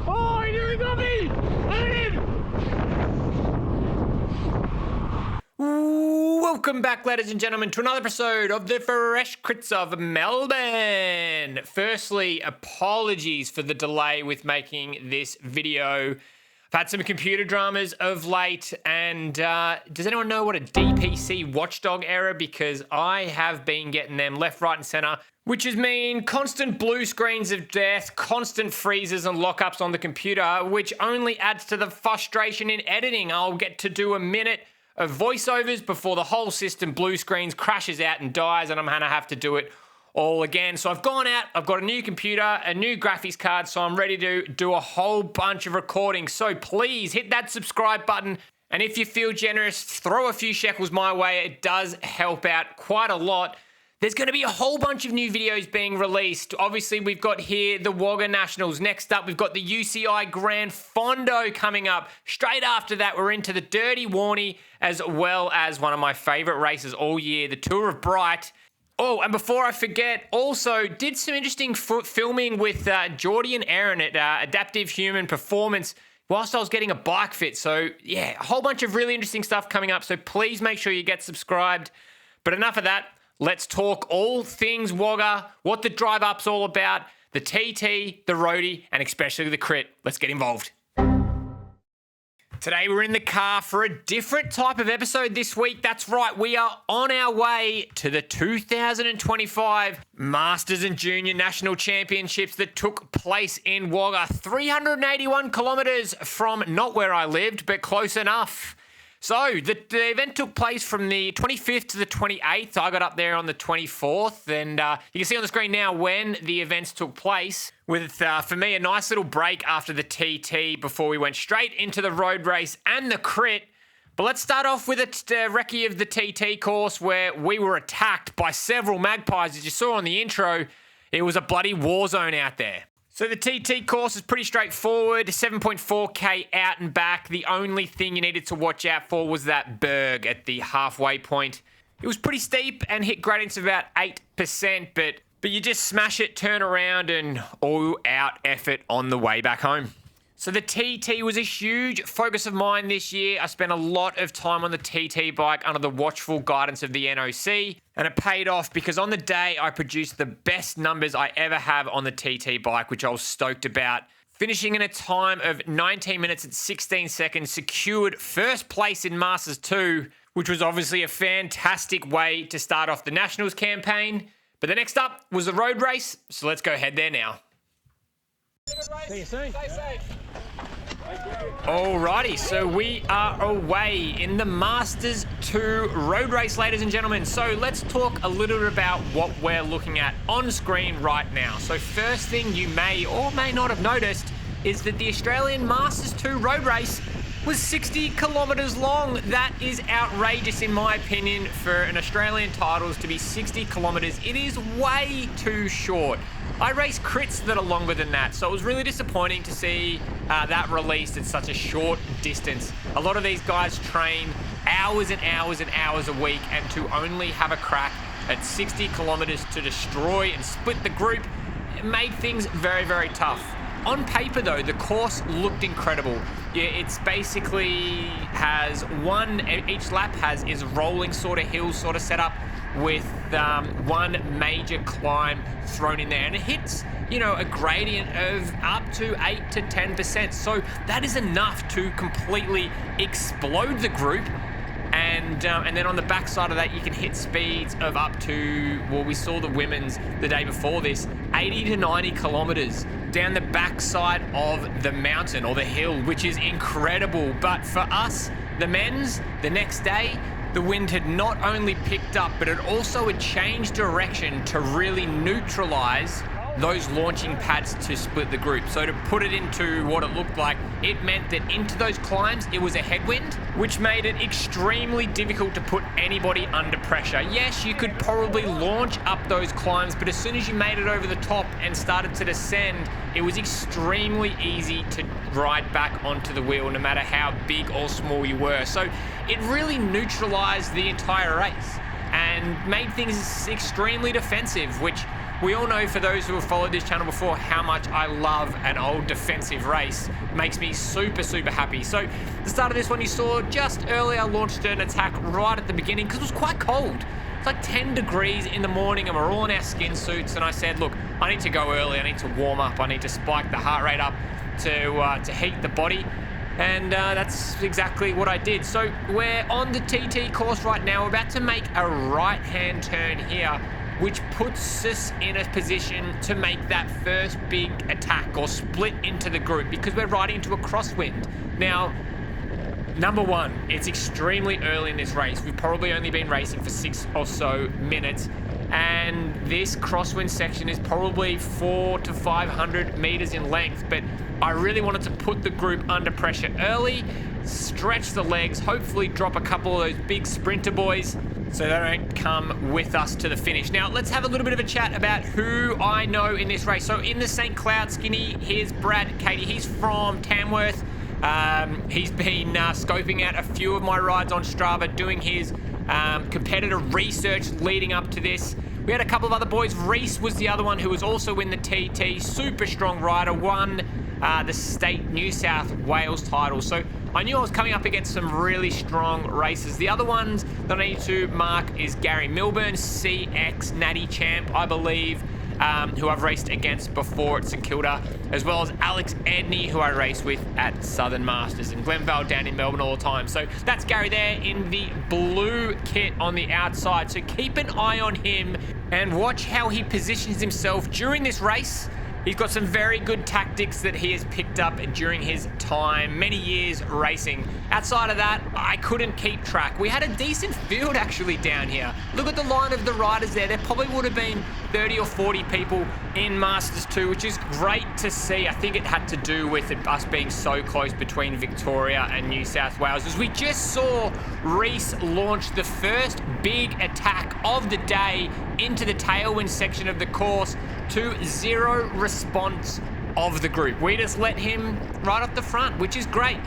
Oh, he nearly got me! Look at him! Welcome back, ladies and gentlemen, to another episode of the Fresh Crits of Melbourne. Firstly, apologies for the delay with making this video. I've had some computer dramas of late, and does anyone know what a DPC watchdog error? Because I have been getting them left, right, and center, which has mean constant blue screens of death, constant freezes and lockups on the computer, which only adds to the frustration in editing. I'll get to do a minute of voiceovers before the whole system blue screens, crashes out and dies, and I'm gonna have to do it all again. So I've gone out, I've got a new computer, a new graphics card, so I'm ready to do a whole bunch of recording. So please hit that subscribe button, and if you feel generous, throw a few shekels my way. It does help out quite a lot. There's going to be a whole bunch of new videos being released. Obviously, we've got here the Wagga Nationals. Next up, we've got the UCI Grand Fondo coming up. Straight after that, we're into the Dirty Warnie, as well as one of my favourite races all year, the Tour of Bright. Oh, and before I forget, also did some interesting filming with Geordie and Aaron at Adaptive Human Performance whilst I was getting a bike fit. So, yeah, a whole bunch of really interesting stuff coming up. So please make sure you get subscribed. But enough of that. Let's talk all things Wagga, what the drive up's all about, the TT, the roadie, and especially the crit. Let's get involved. Today we're in the car for a different type of episode this week. That's right, we are on our way to the 2025 Masters and Junior National Championships that took place in Wagga. 381 kilometres from not where I lived, but close enough. So, the event took place from the 25th to the 28th. I got up there on the 24th, and you can see on the screen now when the events took place, with, for me, a nice little break after the TT before we went straight into the road race and the crit. But let's start off with a recce of the TT course where we were attacked by several magpies. As you saw on the intro, it was a bloody war zone out there. So the TT course is pretty straightforward, 7.4k out and back. The only thing you needed to watch out for was that berg at the halfway point. It was pretty steep and hit gradients of about 8%, but you just smash it, turn around, and all-out effort on the way back home. So the TT was a huge focus of mine this year. I spent a lot of time on the TT bike under the watchful guidance of the NOC, and it paid off because on the day I produced the best numbers I ever have on the TT bike, which I was stoked about. Finishing in a time of 19 minutes and 16 seconds, secured first place in Masters 2, which was obviously a fantastic way to start off the Nationals campaign. But the next up was the road race, so let's go head there now. See you soon. Stay safe. Alrighty, so we are away in the Masters 2 road race, ladies and gentlemen. So let's talk a little bit about what we're looking at on screen right now. So first thing you may or may not have noticed is that the Australian Masters 2 road race was 60 kilometres long. That is outrageous in my opinion for an Australian titles to be 60 kilometres. It is way too short. I race crits that are longer than that, so it was really disappointing to see that released at such a short distance. A lot of these guys train hours and hours and hours a week, and to only have a crack at 60 kilometres to destroy and split the group, it made things very, very tough. On paper though, the course looked incredible. Yeah, it's basically has each lap is rolling sort of hills sort of setup with one major climb thrown in there, and it hits, you know, a gradient of up to 8 to 10%. So that is enough to completely explode the group. And then on the backside of that, you can hit speeds of up to, well, we saw the women's the day before this, 80 to 90 kilometers down the backside of the mountain or the hill, which is incredible. But for us, the men's, the next day, the wind had not only picked up, but it also had changed direction to really neutralize those launching pads to split the group. So to put it into what it looked like, it meant that into those climbs, it was a headwind, which made it extremely difficult to put anybody under pressure. Yes, you could probably launch up those climbs, but as soon as you made it over the top and started to descend, it was extremely easy to ride back onto the wheel, no matter how big or small you were. So it really neutralized the entire race and made things extremely defensive, which we all know, for those who have followed this channel before, how much I love an old defensive race. Makes me super, super happy. So the start of this one, you saw just earlier, I launched an attack right at the beginning because it was quite cold. It's like 10 degrees in the morning and we're all in our skin suits, and I said, look, I need to go early, I need to warm up, I need to spike the heart rate up to heat the body. And that's exactly what I did. So we're on the TT course right now. We're about to make a right-hand turn here, which puts us in a position to make that first big attack or split into the group, because we're riding into a crosswind. Now, number one, it's extremely early in this race. We've probably only been racing for 6 or so minutes, and this crosswind section is probably 400 to 500 meters in length, but I really wanted to put the group under pressure early, stretch the legs, hopefully drop a couple of those big sprinter boys so they don't come with us to the finish. Now, let's have a little bit of a chat about who I know in this race. So in the St. Cloud skinny, here's Brad Katie. He's from Tamworth. He's been scoping out a few of my rides on Strava, doing his competitor research leading up to this. We had a couple of other boys. Reese was the other one who was also in the TT. Super strong rider, won the state New South Wales title. So I knew I was coming up against some really strong races. The other ones that I need to mark is Gary Milburn, CX Natty Champ, I believe, who I've raced against before at St Kilda, as well as Alex Edney, who I race with at Southern Masters, and Glenvale down in Melbourne all the time. So that's Gary there in the blue kit on the outside. So keep an eye on him and watch how he positions himself during this race. He's got some very good tactics that he has picked up during his time, many years racing. Outside of that, I couldn't keep track. We had a decent field actually down here. Look at the line of the riders there. There probably would have been 30 or 40 people in Masters 2, which is great to see. I think it had to do with us being so close between Victoria and New South Wales. As we just saw Reese launch the first big attack of the day into the tailwind section of the course, to zero response of the group. We just let him right up the front, which is great.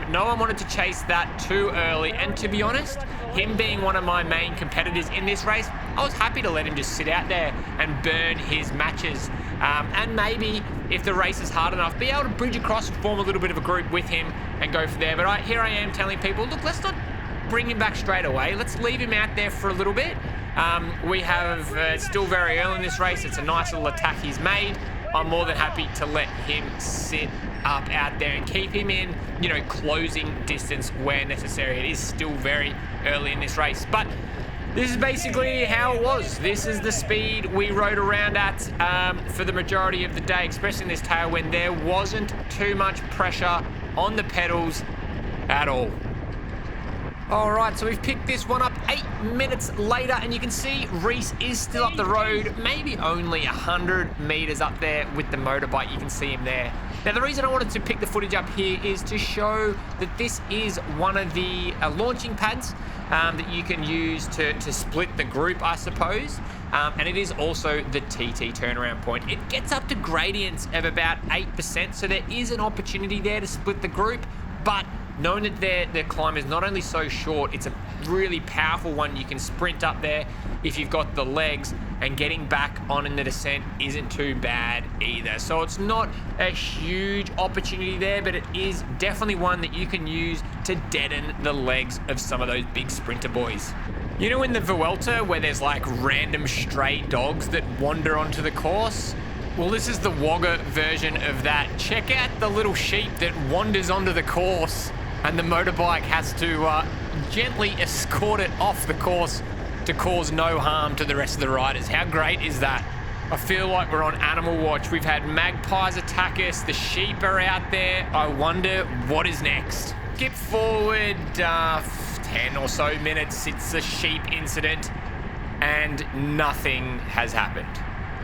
No one wanted to chase that too early, and to be honest, him being one of my main competitors in this race, I was happy to let him just sit out there and burn his matches, and maybe if the race is hard enough, be able to bridge across and form a little bit of a group with him and go from there. But here I am telling people, look, let's not bring him back straight away. Let's leave him out there for a little bit. We have still very early in this race. It's a nice little attack he's made. I'm more than happy to let him sit up out there and keep him in, closing distance where necessary. It is still very early in this race, but this is basically how it was. This is the speed we rode around at for the majority of the day, especially in this tailwind. There wasn't too much pressure on the pedals at all. All right, so we've picked this one up 8 minutes later, and you can see Reese is still up the road, maybe only 100 meters up there with the motorbike. You can see him there. Now, the reason I wanted to pick the footage up here is to show that this is one of the launching pads that you can use to split the group, I suppose. And it is also the TT turnaround point. It gets up to gradients of about 8%, so there is an opportunity there to split the group, but knowing that their climb is not only so short, it's a really powerful one. You can sprint up there if you've got the legs, and getting back on in the descent isn't too bad either. So it's not a huge opportunity there, but it is definitely one that you can use to deaden the legs of some of those big sprinter boys. You know, in the Vuelta, where there's like random stray dogs that wander onto the course? Well, this is the Wagga version of that. Check out the little sheep that wanders onto the course, and the motorbike has to gently escort it off the course to cause no harm to the rest of the riders. How great is that? I feel like we're on Animal Watch. We've had magpies attack us, the sheep are out there. I wonder what is next. Skip forward 10 or so minutes since the sheep incident, and nothing has happened.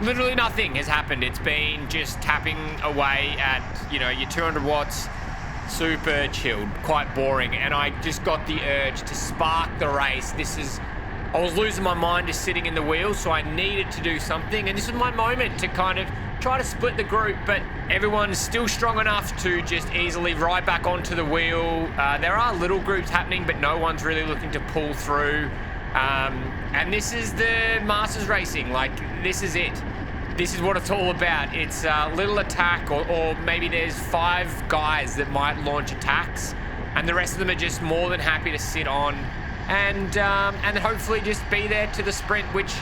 Literally nothing has happened. It's been just tapping away at, your 200 watts, super chilled, quite boring. And I just got the urge to spark the race. I was losing my mind just sitting in the wheel, so I needed to do something. And this was my moment to kind of try to split the group, but everyone's still strong enough to just easily ride back onto the wheel. There are little groups happening, but no one's really looking to pull through. And this is the Masters racing. Like, this is it. This is what it's all about. It's a little attack, or maybe there's 5 guys that might launch attacks, and the rest of them are just more than happy to sit on and hopefully just be there to the sprint, which,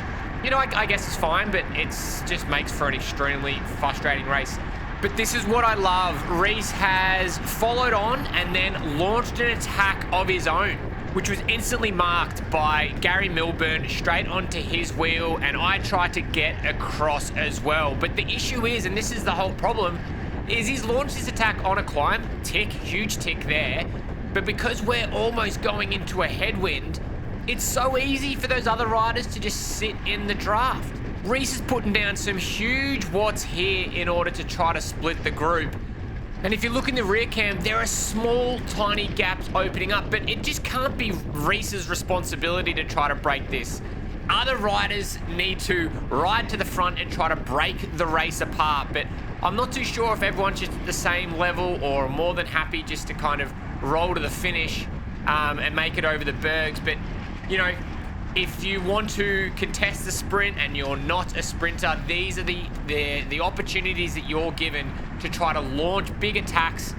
you know, I guess is fine, but it's just makes for an extremely frustrating race. But this is what I love. Reese has followed on and then launched an attack of his own, which was instantly marked by Gary Milburn straight onto his wheel, and I tried to get across as well. But the issue is, and this is the whole problem, is he's launched his attack on a climb, tick, huge tick there, but because we're almost going into a headwind, it's so easy for those other riders to just sit in the draft. Reese is putting down some huge watts here in order to try to split the group. And if you look in the rear cam, there are small, tiny gaps opening up, but it just can't be Reese's responsibility to try to break this. Other riders need to ride to the front and try to break the race apart, but I'm not too sure if everyone's just at the same level or more than happy just to kind of roll to the finish and make it over the bergs. But, you know, if you want to contest the sprint and you're not a sprinter, these are the opportunities that you're given to try to launch big attacks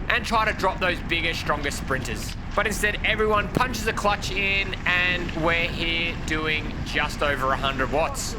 and try to drop those bigger, stronger sprinters. But instead, everyone punches a clutch in, and we're here doing just over 100 watts.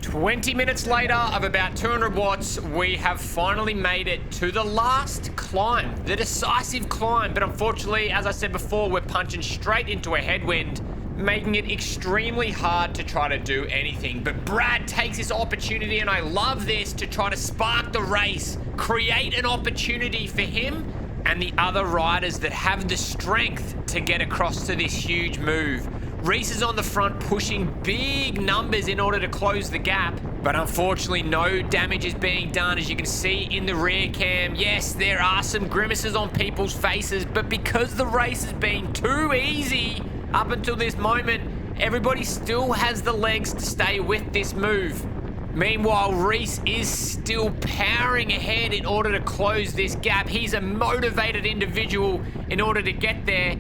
"20 minutes later of about 200 watts, we have finally made it to the last climb, the decisive climb. But unfortunately, as I said before, we're punching straight into a headwind, making it extremely hard to try to do anything. But Brad takes this opportunity, and I love this, to try to spark the race, create an opportunity for him and the other riders that have the strength to get across to this huge move. Reese is on the front pushing big numbers in order to close the gap, but unfortunately no damage is being done, as you can see in the rear cam. Yes, there are some grimaces on people's faces, but because the race has been too easy up until this moment, everybody still has the legs to stay with this move. Meanwhile, Reese is still powering ahead in order to close this gap. He's a motivated individual in order to get there.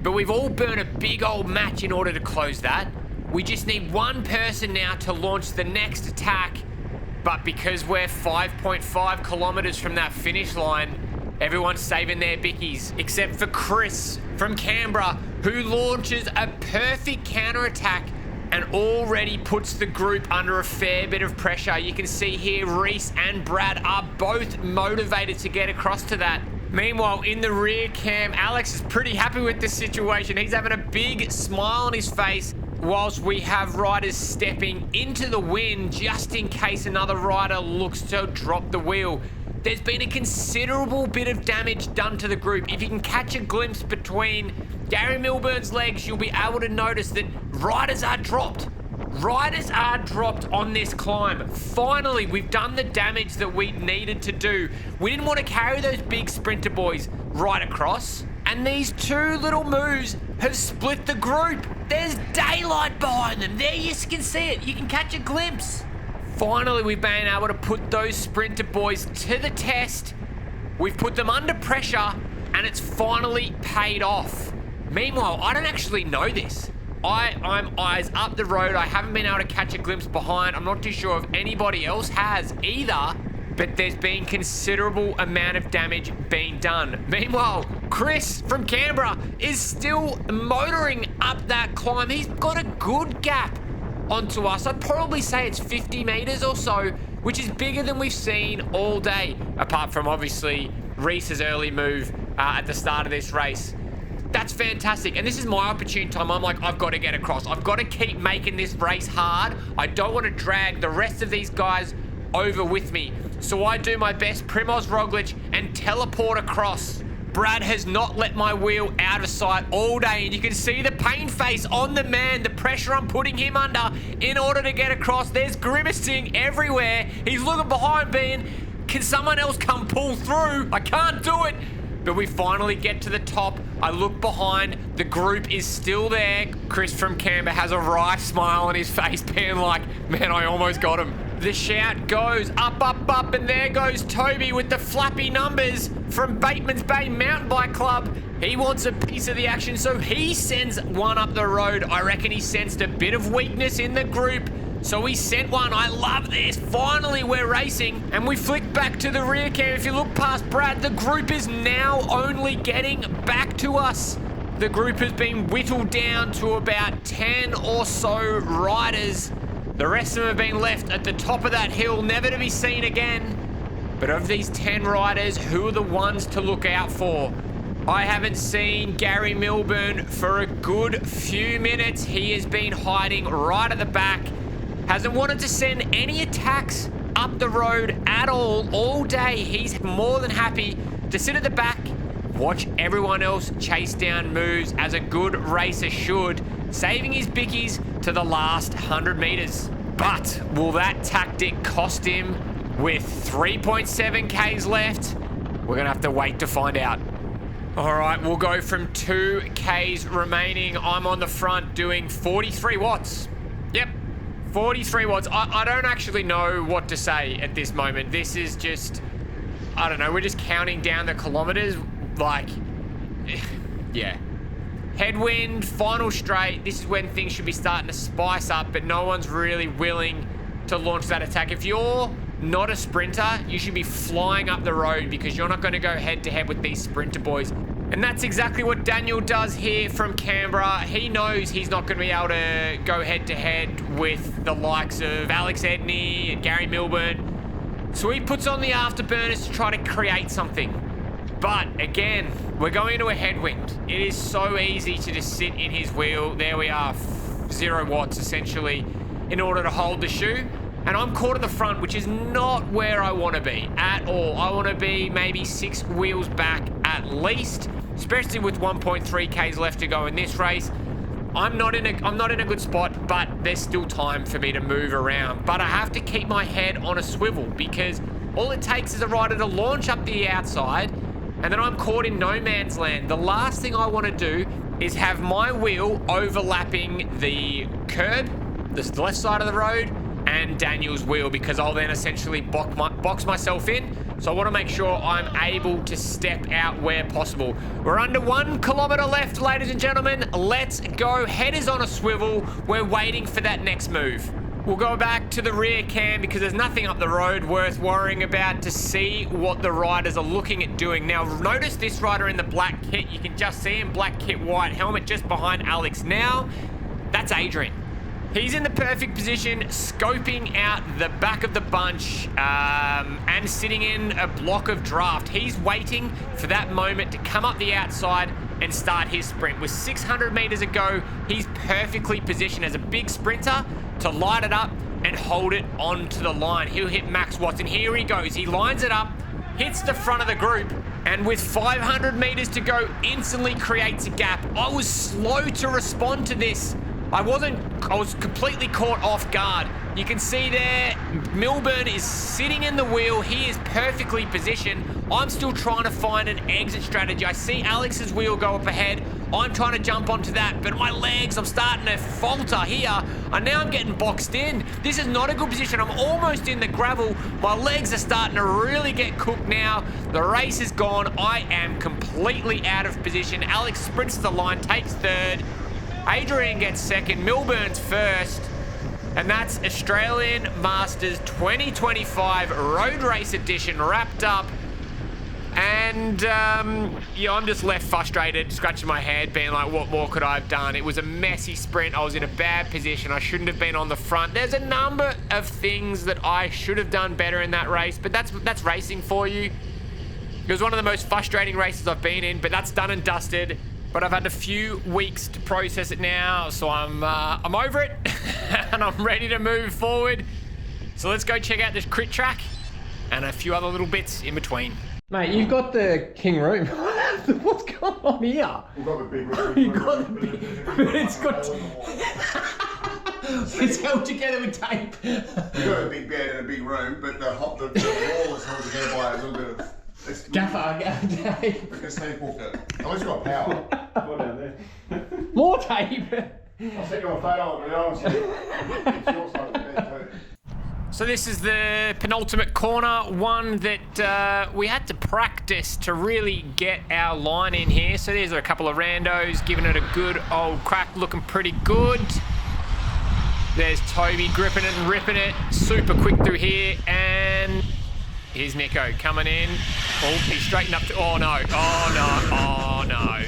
But we've all burned a big old match in order to close that. We just need one person now to launch the next attack. But because we're 5.5 kilometers from that finish line, everyone's saving their bickies, except for Chris from Canberra, who launches a perfect counterattack and already puts the group under a fair bit of pressure. You can see here Reese and Brad are both motivated to get across to that. Meanwhile, in the rear cam, Alex is pretty happy with this situation. He's having a big smile on his face, whilst we have riders stepping into the wind just in case another rider looks to drop the wheel. There's been a considerable bit of damage done to the group. If you can catch a glimpse between Gary Milburn's legs, you'll be able to notice that riders are dropped. Riders are dropped on this climb. Finally, we've done the damage that we needed to do. We didn't want to carry those big sprinter boys right across, and these two little moves have split the group. There's daylight behind them. There, you can see it. You can catch a glimpse. Finally, we've been able to put those sprinter boys to the test. We've put them under pressure, and it's finally paid off. Meanwhile, I don't actually know this. I'm eyes up the road. I haven't been able to catch a glimpse behind. I'm not too sure if anybody else has either, but there's been considerable amount of damage being done. Meanwhile, Chris from Canberra is still motoring up that climb. He's got a good gap onto us. I'd probably say it's 50 meters or so, which is bigger than we've seen all day, apart from obviously Reese's early move at the start of this race. That's fantastic, and this is my opportune time. I'm like, I've got to get across. I've got to keep making this race hard. I don't want to drag the rest of these guys over with me. So I do my best, Primoz Roglic, and teleport across. Brad has not let my wheel out of sight all day, and you can see the pain face on the man, the pressure I'm putting him under in order to get across. There's grimacing everywhere. He's looking behind being, can someone else come pull through? I can't do it. But we finally get to the top. I look behind. The group is still there. Chris from Canberra has a wry smile on his face, being like, man, I almost got him. The shout goes up, up, up, and there goes Toby with the flappy numbers from Bateman's Bay Mountain Bike Club. He wants a piece of the action, so he sends one up the road. I reckon he sensed a bit of weakness in the group, so he sent one. I love this. Finally, we're racing, and we flick back to the rear cam. If you look past Brad, the group is now only getting back to us. The group has been whittled down to about 10 or so riders. The rest of them have been left at the top of that hill, never to be seen again. But of these 10 riders, who are the ones to look out for? I haven't seen Gary Milburn for a good few minutes. He has been hiding right at the back. Hasn't wanted to send any attacks up the road at all day. He's more than happy to sit at the back, watch everyone else chase down moves as a good racer should, saving his bickies to the last 100 meters. But will that tactic cost him with 3.7 Ks left? We're gonna have to wait to find out. All right, we'll go from 2 Ks remaining. I'm on the front doing 43 watts. Yep, 43 watts. I don't actually know what to say at this moment. This is just, I don't know, we're just counting down the kilometers. Like, yeah. Headwind, final straight. This is when things should be starting to spice up, but no one's really willing to launch that attack. If you're not a sprinter, you should be flying up the road because you're not going to go head to head with these sprinter boys. And that's exactly what Daniel does here from Canberra. He knows he's not going to be able to go head to head with the likes of Alex Edney and Gary Milburn. So he puts on the afterburners to try to create something. But again, we're going into a headwind. It is so easy to just sit in his wheel. There we are, 0 watts essentially, in order to hold the shoe. And I'm caught at the front, which is not where I want to be at all. I want to be maybe 6 wheels back at least, especially with 1.3 Ks left to go in this race. I'm not in a good spot, but there's still time for me to move around. But I have to keep my head on a swivel because all it takes is a rider to launch up the outside, and then I'm caught in no man's land. The last thing I want to do is have my wheel overlapping the curb, the left side of the road, and Daniel's wheel, because I'll then essentially box myself in. So I want to make sure I'm able to step out where possible. We're under 1 kilometer left, ladies and gentlemen. Let's go. Head is on a swivel. We're waiting for that next move. We'll go back to the rear cam because there's nothing up the road worth worrying about to see what the riders are looking at doing. Now, notice this rider in the black kit. You can just see him, black kit, white helmet, just behind Alex now. That's Adrian. He's in the perfect position, scoping out the back of the bunch and sitting in a block of draft. He's waiting for that moment to come up the outside and start his sprint. With 600 meters to go, he's perfectly positioned as a big sprinter to light it up and hold it onto the line. He'll hit max watts, and here he goes. He lines it up, hits the front of the group, and with 500 meters to go, instantly creates a gap. I was slow to respond to this. I was completely caught off guard. You can see there, Milburn is sitting in the wheel. He is perfectly positioned. I'm still trying to find an exit strategy. I see Alex's wheel go up ahead. I'm trying to jump onto that, but my legs, I'm starting to falter here. And now I'm getting boxed in. This is not a good position. I'm almost in the gravel. My legs are starting to really get cooked now. The race is gone. I am completely out of position. Alex sprints to the line, takes third. Adrian gets second, Milburn's first, and that's Australian Masters 2025 Road Race Edition wrapped up. And yeah, I'm just left frustrated, scratching my head, being like, what more could I have done? It was a messy sprint. I was in a bad position. I shouldn't have been on the front. There's a number of things that I should have done better in that race, but that's racing for you. It was one of the most frustrating races I've been in, but that's done and dusted. But I've had a few weeks to process it now, so I'm over it and I'm ready to move forward. So let's go check out this crit track and a few other little bits in between. Mate, you've got the king room. What's going on here? We've got the big room. You've got the big, but it's got. It's held together with tape. We've got a big bed and a big room, but the wall is held together by a little bit of. Gaffer, tape. Because Steve booked it. At least we've got power. Go down there. More tape. I'll send you a photo of it, honestly. It's your side of the bed too. So this is the penultimate corner, one that we had to practice to really get our line in here. So these are a couple of randos giving it a good old crack, looking pretty good. There's Toby gripping it and ripping it, super quick through here, and here's Nico coming in. Oh, he's straightened up to, oh no,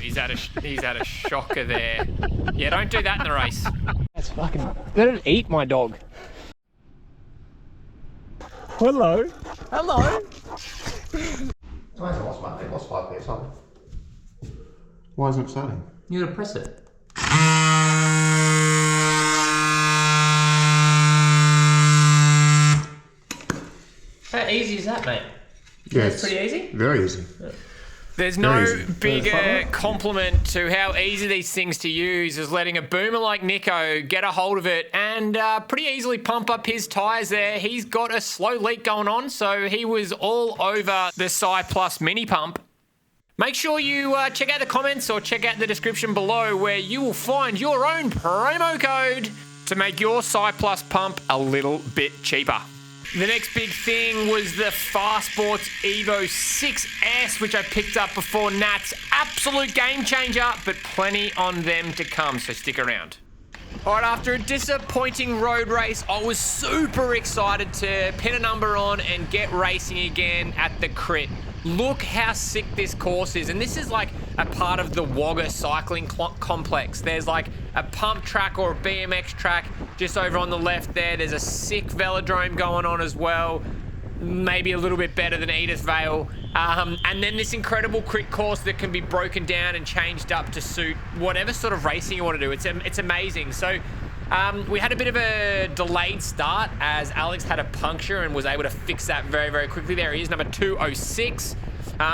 he's had a shocker there. Yeah, don't do that in the race. That's fucking, let it eat my dog. Hello. Hello. Lost 5 pairs, huh? Why isn't it starting? You gotta press it. How easy is that, mate? Yeah, it's pretty easy? Very easy. Yeah. There's no bigger compliment to how easy these things to use as letting a boomer like Nico get a hold of it and pretty easily pump up his tyres there. He's got a slow leak going on, so he was all over the YA mini pump. Make sure you check out the comments or check out the description below where you will find your own promo code to make your YA pump a little bit cheaper. The next big thing was the Fastsports Evo 6S, which I picked up before Nats. Absolute game changer, but plenty on them to come, so stick around. All right, after a disappointing road race, I was super excited to pin a number on and get racing again at the Crit. Look how sick this course is, and this is like a part of the Wagga cycling complex. There's like a pump track or a BMX track just over on the left there. There's a sick velodrome going on as well, maybe a little bit better than Edith Vale. And then this incredible Crit course that can be broken down and changed up to suit whatever sort of racing you want to do. It's amazing. So we had a bit of a delayed start as Alex had a puncture and was able to fix that very, very quickly. There he is, number 206.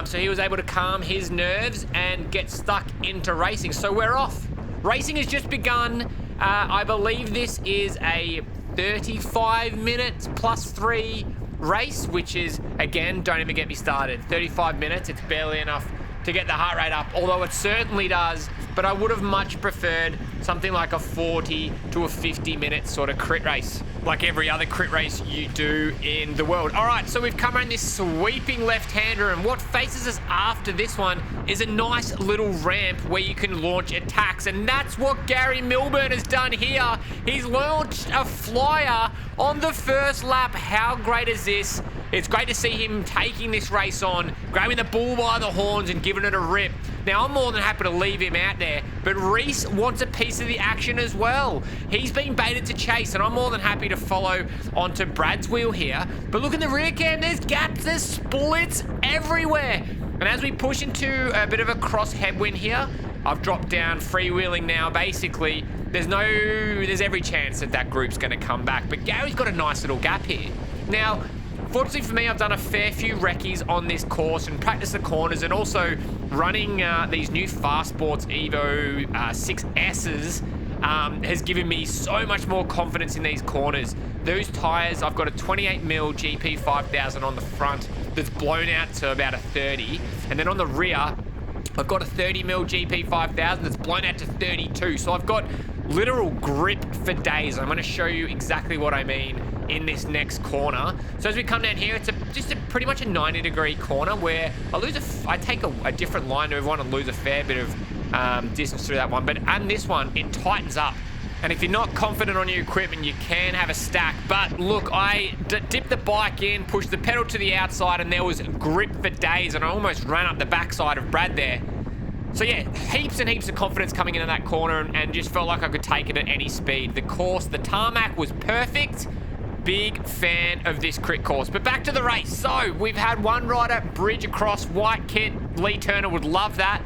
So he was able to calm his nerves and get stuck into racing. So we're off. Racing has just begun. I believe this is a 35 minutes plus 3 race, which is, again, don't even get me started. 35 minutes, it's barely enough to get the heart rate up, although it certainly does, but I would have much preferred something like a 40 to a 50 minute sort of Crit race, like every other Crit race you do in the world. All right, so we've come around this sweeping left-hander, and what faces us after this one is a nice little ramp where you can launch attacks, and that's what Gary Milburn has done here. He's launched a flyer on the first lap. How great is this? It's great to see him taking this race on, grabbing the bull by the horns and giving it a rip. Now, I'm more than happy to leave him out there, but Reese wants a piece of the action as well. He's been baited to chase, and I'm more than happy to follow onto Brad's wheel here. But look in the rear cam, there's gaps, there's splits everywhere. And as we push into a bit of a cross headwind here, I've dropped down freewheeling now. Basically, there's every chance that that group's going to come back. But Gary's got a nice little gap here. Now, fortunately for me, I've done a fair few recce's on this course and practiced the corners, and also running these new Fastsports Evo 6S's has given me so much more confidence in these corners. Those tyres, I've got a 28mm GP 5000 on the front that's blown out to about a 30, and then on the rear, I've got a 30mm GP 5000 that's blown out to 32. So I've got literal grip for days. I'm going to show you exactly what I mean in this next corner. So as we come down here, it's just pretty much a 90-degree corner where I take a different line to everyone and lose a fair bit of distance through that one. But on this one, it tightens up. And if you're not confident on your equipment, you can have a stack. But look, I dipped the bike in, pushed the pedal to the outside, and there was grip for days, and I almost ran up the backside of Brad there. So yeah, heaps and heaps of confidence coming into that corner, and just felt like I could take it at any speed. The course, the tarmac was perfect. Big fan of this Crit course. But back to the race. So we've had one rider bridge across, white kit. Lee Turner would love that.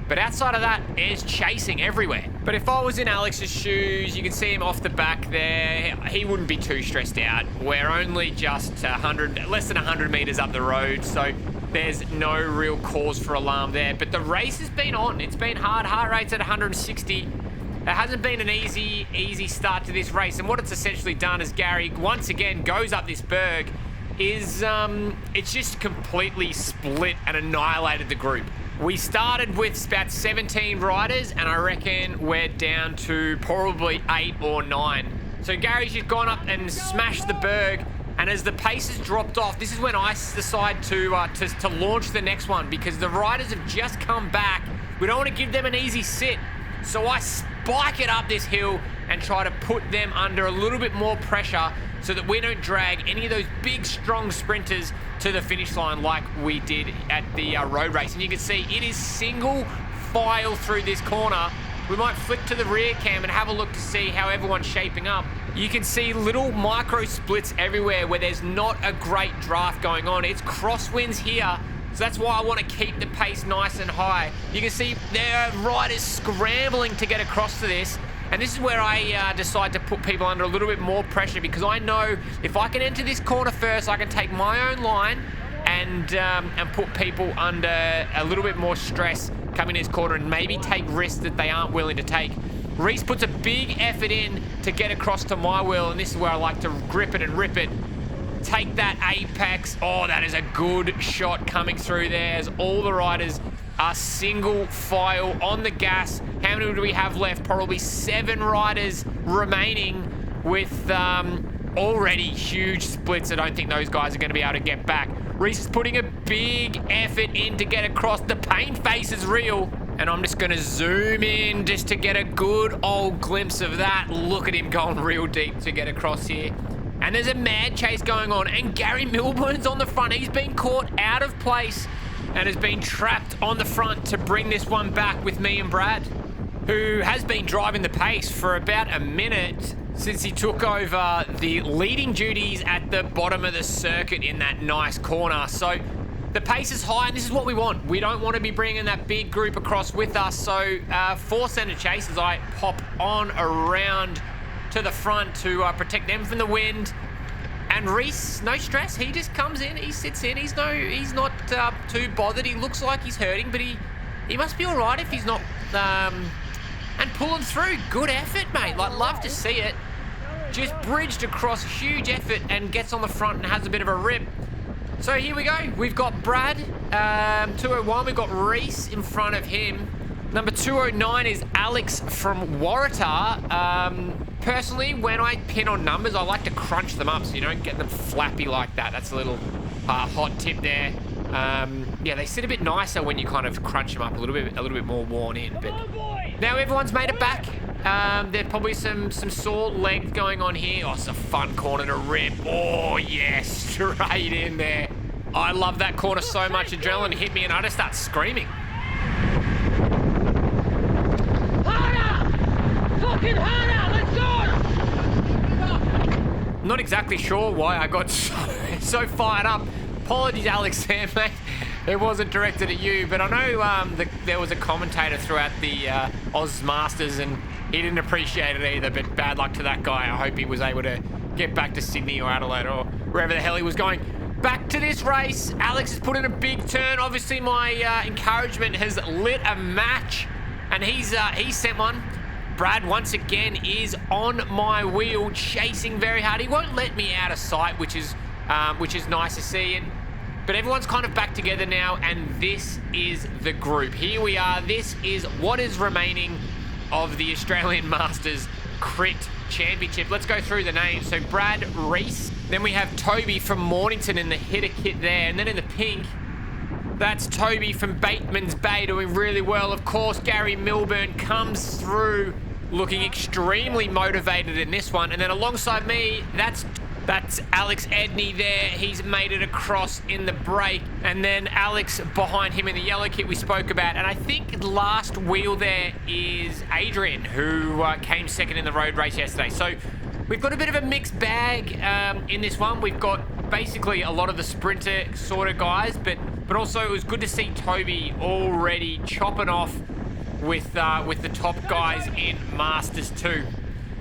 But outside of that, there's chasing everywhere. But if I was in Alex's shoes, you can see him off the back there. He wouldn't be too stressed out. We're only just less than 100 meters up the road, so there's no real cause for alarm there. But the race has been on. It's been hard. Heart rate's at 160. It hasn't been an easy start to this race. And what it's essentially done is Gary, once again, goes up this berg, is it's just completely split and annihilated the group. We started with about 17 riders, and I reckon we're down to probably 8 or 9. So Gary's just gone up and smashed the berg, And as the pace has dropped off, this is when I decide to launch the next one, because the riders have just come back. We don't want to give them an easy sit. So I spike it up this hill and try to put them under a little bit more pressure so that we don't drag any of those big, strong sprinters to the finish line like we did at the road race. And you can see it is single file through this corner. We might flick to the rear cam and have a look to see how everyone's shaping up. You can see little micro splits everywhere where there's not a great draft going on. It's crosswinds here, so that's why I want to keep the pace nice and high. You can see there are riders scrambling to get across to this, and this is where I decide to put people under a little bit more pressure, because I know if I can enter this corner first, I can take my own line and put people under a little bit more stress coming in this corner and maybe take risks that they aren't willing to take. Reese puts a big effort in to get across to my wheel, and this is where I like to grip it and rip it. Take that apex. Oh, that is a good shot coming through there as all the riders are single file on the gas. How many do we have left? Probably 7 riders remaining with already huge splits. I don't think those guys are going to be able to get back. Reese is putting a big effort in to get across. The pain face is real. And I'm just going to zoom in just to get a good old glimpse of that. Look at him going real deep to get across here. And there's a mad chase going on. And Gary Milburn's on the front. He's been caught out of place and has been trapped on the front to bring this one back with me and Brad, who has been driving the pace for about a minute since he took over the leading duties at the bottom of the circuit in that nice corner. So the pace is high, and this is what we want. We don't want to be bringing that big group across with us. So 4 center chase as I pop on around to the front to protect them from the wind. And Reese, no stress. He just comes in, he sits in. He's not too bothered. He looks like he's hurting, but he must be all right if he's not. And pulling through, good effort, mate. Like, love to see it. Just bridged across, huge effort, and gets on the front and has a bit of a rip. So here we go. We've got Brad, 201. We've got Reese in front of him. Number 209 is Alex from Waratah. Personally, when I pin on numbers, I like to crunch them up so you don't get them flappy like that. That's a little hot tip there. Yeah, they sit a bit nicer when you kind of crunch them up a little bit more worn in. But now everyone's made it back. There's probably some sore legs going on here. Oh, it's a fun corner to rip. Oh, yeah, straight in there. I love that corner so much. Adrenaline hit me and I just start screaming. Harder! Fucking harder! Let's go! Not exactly sure why I got so fired up. Apologies, Alex, there, mate. It wasn't directed at you, but I know there was a commentator throughout the Oz Masters, and he didn't appreciate it either, but bad luck to that guy. I hope he was able to get back to Sydney or Adelaide or wherever the hell he was going. Back to this race. Alex has put in a big turn. Obviously, my encouragement has lit a match, and he's sent one. Brad, once again, is on my wheel, chasing very hard. He won't let me out of sight, which is nice to see. But everyone's kind of back together now, and this is the group. Here we are. This is what is remaining of the Australian Masters Crit Championship. Let's go through the names. So Brad, Reese. Then we have Toby from Mornington in the hitter kit there. And then in the pink, that's Toby from Bateman's Bay doing really well. Of course, Gary Milburn comes through looking extremely motivated in this one. And then alongside me, that's Alex Edney there. He's made it across in the break. And then Alex behind him in the yellow kit we spoke about. And I think last wheel there is Adrian, who came second in the road race yesterday. So we've got a bit of a mixed bag in this one. We've got basically a lot of the sprinter sort of guys, but also it was good to see Toby already chopping off with the top guys in Masters 2.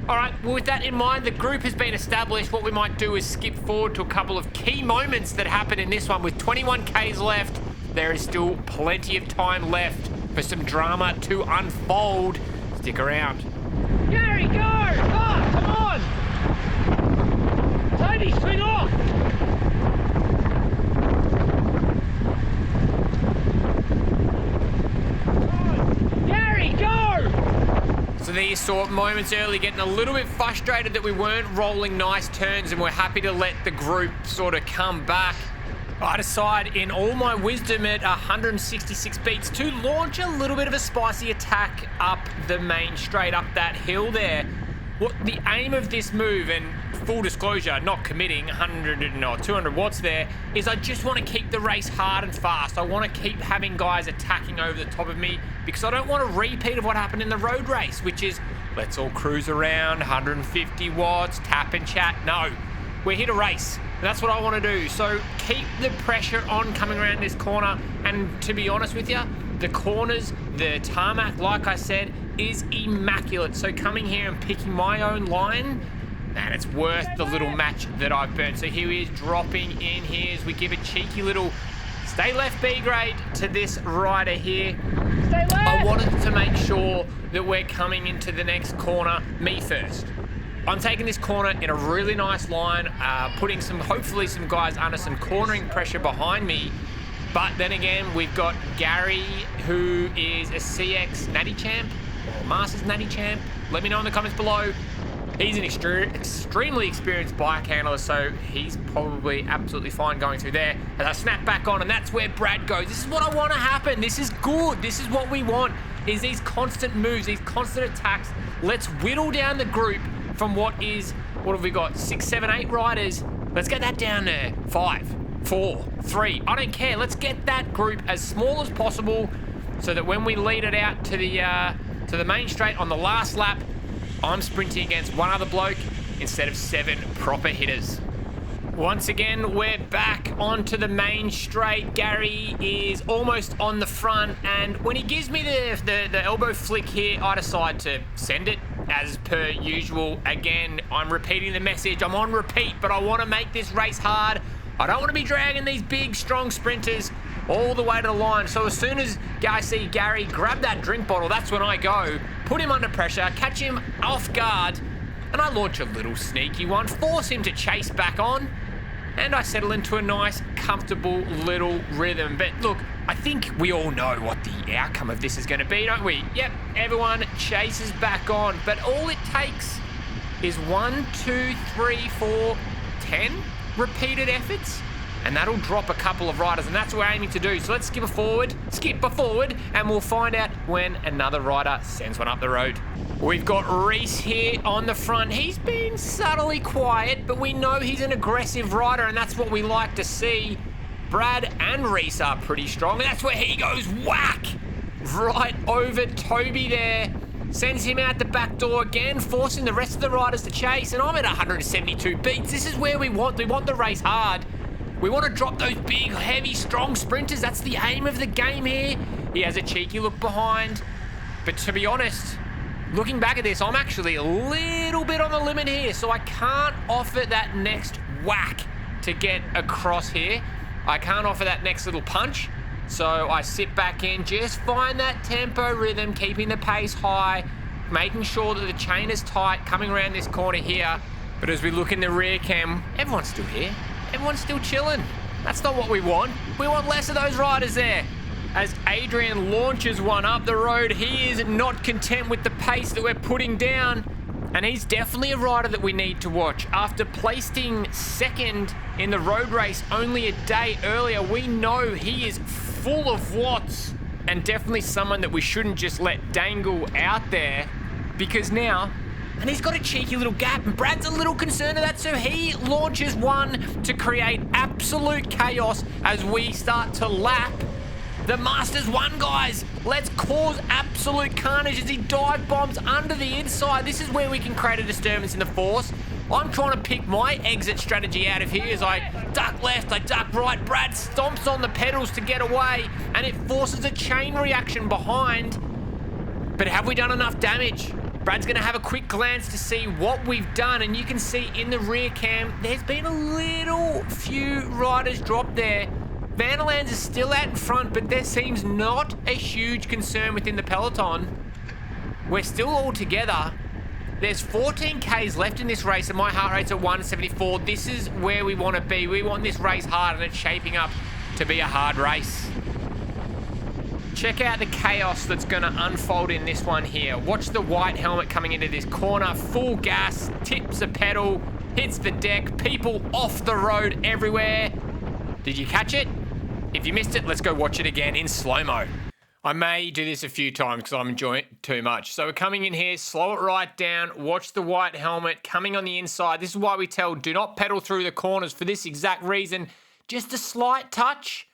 All right, well, with that in mind, the group has been established. What we might do is skip forward to a couple of key moments that happened in this one. With 21 Ks left, there is still plenty of time left for some drama to unfold. Stick around. Gary, go! Oh, come on! Toby, swing off! Gary, go! So there you saw it moments early, getting a little bit frustrated that we weren't rolling nice turns, and we're happy to let the group sort of come back. I decide, in all my wisdom at 166 beats, to launch a little bit of a spicy attack up the main straight, up that hill there. What the aim of this move, and full disclosure, not committing 100 or 200 watts there, is I just want to keep the race hard and fast. I want to keep having guys attacking over the top of me, because I don't want a repeat of what happened in the road race, which is, let's all cruise around, 150 watts, tap and chat. No, we're here to race. That's what I want to do. So keep the pressure on coming around this corner. And to be honest with you, the corners, the tarmac, like I said, is immaculate. So coming here and picking my own line, man, it's worth the little match that I've burned. So here he is dropping in here as we give a cheeky little stay left B grade to this rider here. Stay left! I wanted to make sure that we're coming into the next corner me first. I'm taking this corner in a really nice line, putting hopefully some guys under some cornering pressure behind me. But then again, we've got Gary, who is a CX Natty Champ, or Masters Natty Champ. Let me know in the comments below. He's an extremely experienced bike handler, so he's probably absolutely fine going through there. And I snap back on, and that's where Brad goes. This is what I want to happen. This is good. This is what we want, is these constant moves, these constant attacks. Let's whittle down the group from what have we got, 6, 7, 8 riders. Let's get that down there. 5, 4, 3. I don't care. Let's get that group as small as possible, so that when we lead it out to the main straight on the last lap, I'm sprinting against one other bloke instead of 7 proper hitters. Once again, we're back onto the main straight. Gary is almost on the front, and when he gives me the elbow flick here, I decide to send it as per usual. Again, I'm repeating the message. I'm on repeat, but I want to make this race hard. I don't want to be dragging these big, strong sprinters all the way to the line. So as soon as I see Gary grab that drink bottle, that's when I go, put him under pressure, catch him off guard, and I launch a little sneaky one, force him to chase back on, and I settle into a nice, comfortable little rhythm. But look, I think we all know what the outcome of this is going to be, don't we? Yep, everyone chases back on, but all it takes is 1, 2, 3, 4, 10 repeated efforts, and that'll drop a couple of riders, and that's what we're aiming to do. So let's skip a forward, and we'll find out when another rider sends one up the road. We've got Reese here on the front. He's been subtly quiet, but we know he's an aggressive rider, and that's what we like to see. Brad and Reese are pretty strong, and that's where he goes, whack! Right over Toby there. Sends him out the back door again, forcing the rest of the riders to chase, and I'm at 172 beats. This is where we want the race hard. We want to drop those big, heavy, strong sprinters. That's the aim of the game here. He has a cheeky look behind, but to be honest, looking back at this, I'm actually a little bit on the limit here, so I can't offer that next whack to get across here. I can't offer that next little punch, so I sit back in, just find that tempo rhythm, keeping the pace high, making sure that the chain is tight, coming around this corner here. But as we look in the rear cam, everyone's still here. Everyone's still chilling. That's not what we want. We want less of those riders there. As Adrian launches one up the road, he is not content with the pace that we're putting down, and he's definitely a rider that we need to watch. After placing second in the road race only a day earlier, we know he is full of watts, and definitely someone that we shouldn't just let dangle out there, because now, and he's got a cheeky little gap, and Brad's a little concerned of that, so he launches one to create absolute chaos as we start to lap the Masters 1, guys. Let's cause absolute carnage as he dive bombs under the inside. This is where we can create a disturbance in the force. I'm trying to pick my exit strategy out of here as I duck left, I duck right. Brad stomps on the pedals to get away, and it forces a chain reaction behind. But have we done enough damage? Brad's going to have a quick glance to see what we've done, and you can see in the rear cam, there's been a little few riders drop there. Vanderlands is still out in front, but there seems not a huge concern within the peloton. We're still all together. There's 14 Ks left in this race, and my heart rate's at 174. This is where we want to be. We want this race hard, and it's shaping up to be a hard race. Check out the chaos that's going to unfold in this one here. Watch the white helmet coming into this corner. Full gas, tips a pedal, hits the deck. People off the road everywhere. Did you catch it? If you missed it, let's go watch it again in slow-mo. I may do this a few times because I'm enjoying it too much. So we're coming in here, slow it right down, watch the white helmet coming on the inside. This is why we tell do not pedal through the corners for this exact reason. Just a slight touch.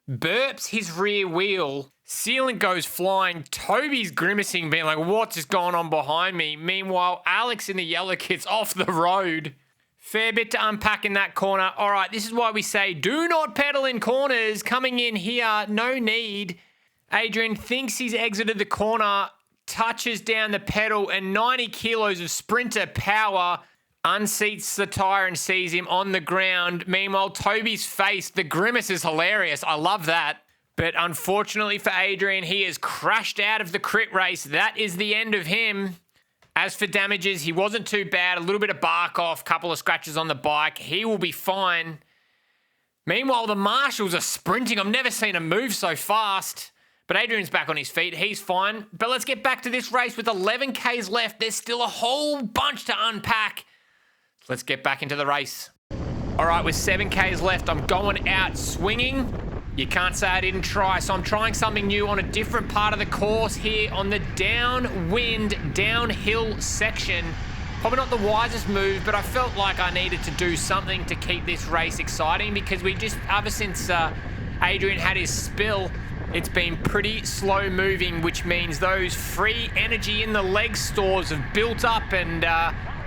Burps his rear wheel. Sealant goes flying. Toby's grimacing, being like, what's just going on behind me? Meanwhile, Alex in the yellow kit's off the road. Fair bit to unpack in that corner. All right, this is why we say do not pedal in corners. Coming in here, no need. Adrian thinks he's exited the corner, touches down the pedal, and 90 kilos of sprinter power unseats the tyre and sees him on the ground. Meanwhile, Toby's face, the grimace is hilarious. I love that. But unfortunately for Adrian, he has crashed out of the crit race. That is the end of him. As for damages, he wasn't too bad. A little bit of bark off, couple of scratches on the bike. He will be fine. Meanwhile, the marshals are sprinting. I've never seen them move so fast. But Adrian's back on his feet. He's fine. But let's get back to this race with 11 Ks left. There's still a whole bunch to unpack. Let's get back into the race. All right, with 7 Ks left, I'm going out swinging. You can't say I didn't try. So I'm trying something new on a different part of the course here on the downwind, downhill section. Probably not the wisest move, but I felt like I needed to do something to keep this race exciting because we just, ever since Adrian had his spill, it's been pretty slow moving, which means those free energy in the leg stores have built up and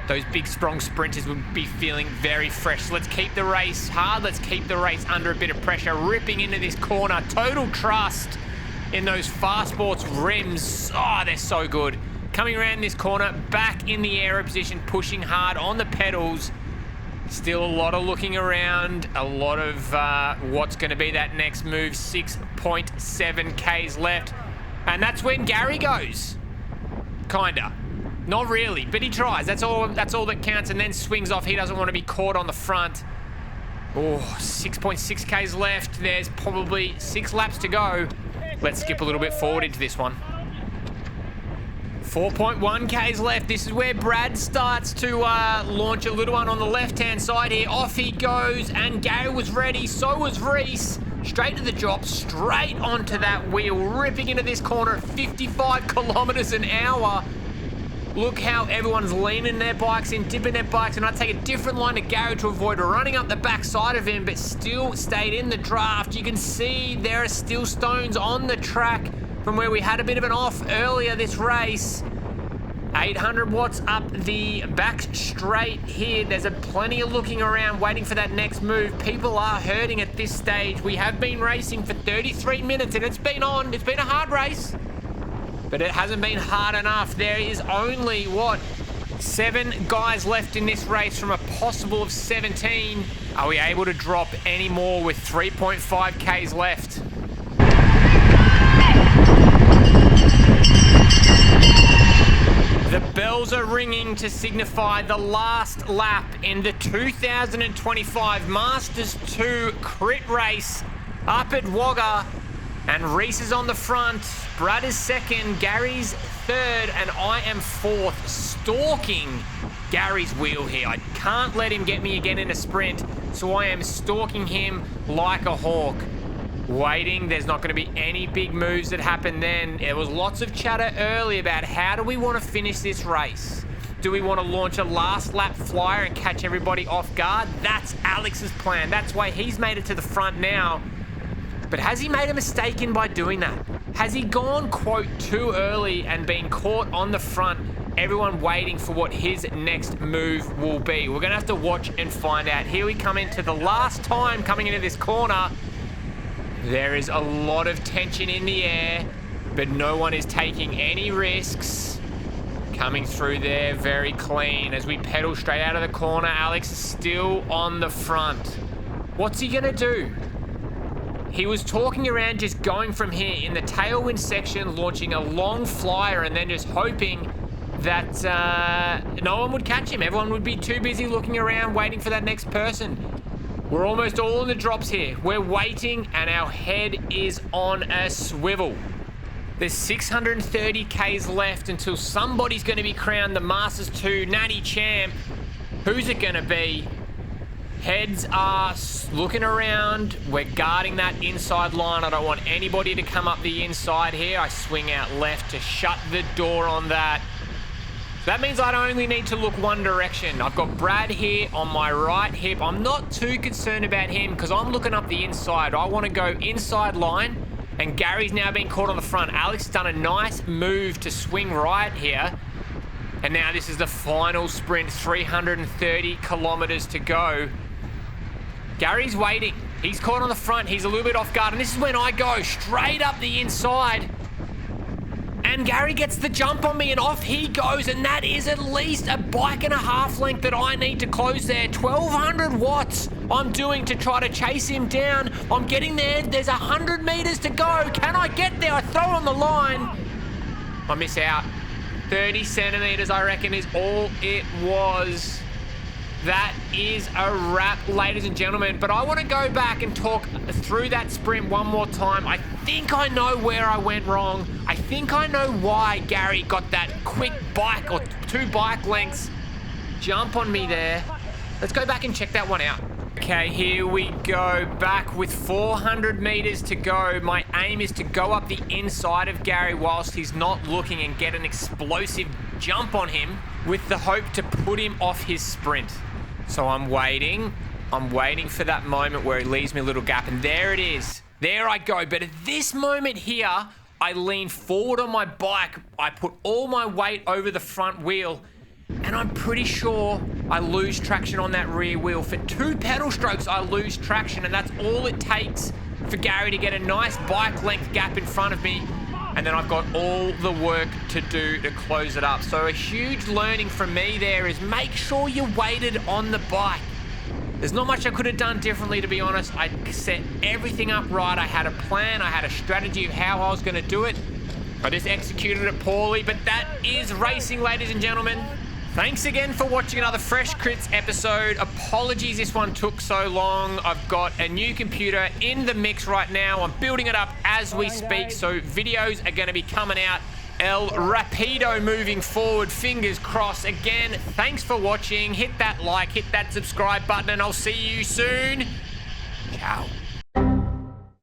those big, strong sprinters would be feeling very fresh. So let's keep the race hard. Let's keep the race under a bit of pressure. Ripping into this corner. Total trust in those Fast Sports rims. Oh, they're so good. Coming around this corner, back in the aero position, pushing hard on the pedals. Still a lot of looking around, a lot of what's going to be that next move. 6.7 Ks left. And that's when Gary goes. Kinda. Not really, but he tries. That's all that counts, and then swings off. He doesn't want to be caught on the front. Oh, 6.6 Ks left. There's probably 6 laps to go. Let's skip a little bit forward into this one. 4.1 Ks left. This is where Brad starts to launch a little one on the left-hand side here. Off he goes, and Gary was ready. So was Reese. Straight to the drop, straight onto that wheel, ripping into this corner at 55 kilometers an hour. Look how everyone's leaning their bikes in, dipping their bikes, and I take a different line to Gary to avoid running up the backside of him, but still stayed in the draft. You can see there are still stones on the track from where we had a bit of an off earlier this race. 800 watts up the back straight here. There's plenty of looking around, waiting for that next move. People are hurting at this stage. We have been racing for 33 minutes, and it's been on. It's been a hard race. But it hasn't been hard enough. There is only, 7 guys left in this race from a possible of 17. Are we able to drop any more with 3.5 Ks left? The bells are ringing to signify the last lap in the 2025 Masters 2 crit race up at Wagga. And Reese is on the front, Brad is second, Gary's third, and I am fourth, stalking Gary's wheel here. I can't let him get me again in a sprint, so I am stalking him like a hawk. Waiting, there's not going to be any big moves that happen then. There was lots of chatter early about how do we want to finish this race? Do we want to launch a last lap flyer and catch everybody off guard? That's Alex's plan. That's why he's made it to the front now. But has he made a mistake by doing that? Has he gone, quote, too early and been caught on the front, everyone waiting for what his next move will be? We're going to have to watch and find out. Here we come into the last time coming into this corner. There is a lot of tension in the air, but no one is taking any risks. Coming through there very clean as we pedal straight out of the corner. Alex is still on the front. What's he going to do? He was talking around just going from here in the tailwind section, launching a long flyer and then just hoping that no one would catch him. Everyone would be too busy looking around, waiting for that next person. We're almost all in the drops here. We're waiting and our head is on a swivel. There's 630 Ks left until somebody's going to be crowned the Masters 2 Natty Champ. Who's it going to be? Heads are looking around. We're guarding that inside line. I don't want anybody to come up the inside here. I swing out left to shut the door on that. That means I only need to look one direction. I've got Brad here on my right hip. I'm not too concerned about him because I'm looking up the inside. I want to go inside line, and Gary's now been caught on the front. Alex has done a nice move to swing right here. And now this is the final sprint, 330 kilometers to go. Gary's waiting. He's caught on the front. He's a little bit off guard. And this is when I go straight up the inside. And Gary gets the jump on me and off he goes. And that is at least a bike and a half length that I need to close there. 1200 watts I'm doing to try to chase him down. I'm getting there. There's 100 meters to go. Can I get there? I throw on the line. I miss out. 30 centimeters, I reckon, is all it was. That is a wrap, ladies and gentlemen. But I want to go back and talk through that sprint one more time. I think I know where I went wrong. I think I know why Gary got that quick bike or 2 bike lengths jump on me there. Let's go back and check that one out. Okay, here we go. Back with 400 meters to go. My aim is to go up the inside of Gary whilst he's not looking and get an explosive jump on him with the hope to put him off his sprint. So I'm waiting. I'm waiting for that moment where it leaves me a little gap, and there it is. There I go. But at this moment here, I lean forward on my bike. I put all my weight over the front wheel, and I'm pretty sure I lose traction on that rear wheel. For 2 pedal strokes, I lose traction, and that's all it takes for Gary to get a nice bike length gap in front of me. And then I've got all the work to do to close it up. So a huge learning from me there is make sure you weighted on the bike. There's not much I could have done differently, to be honest. I set everything up right. I had a plan. I had a strategy of how I was going to do it. I just executed it poorly, but that is racing, ladies and gentlemen. Thanks again for watching another Fresh Crits episode. Apologies this one took so long. I've got a new computer in the mix right now. I'm building it up as we speak, so videos are going to be coming out El Rapido moving forward. Fingers crossed. Again, thanks for watching. Hit that like, hit that subscribe button, and I'll see you soon. Ciao.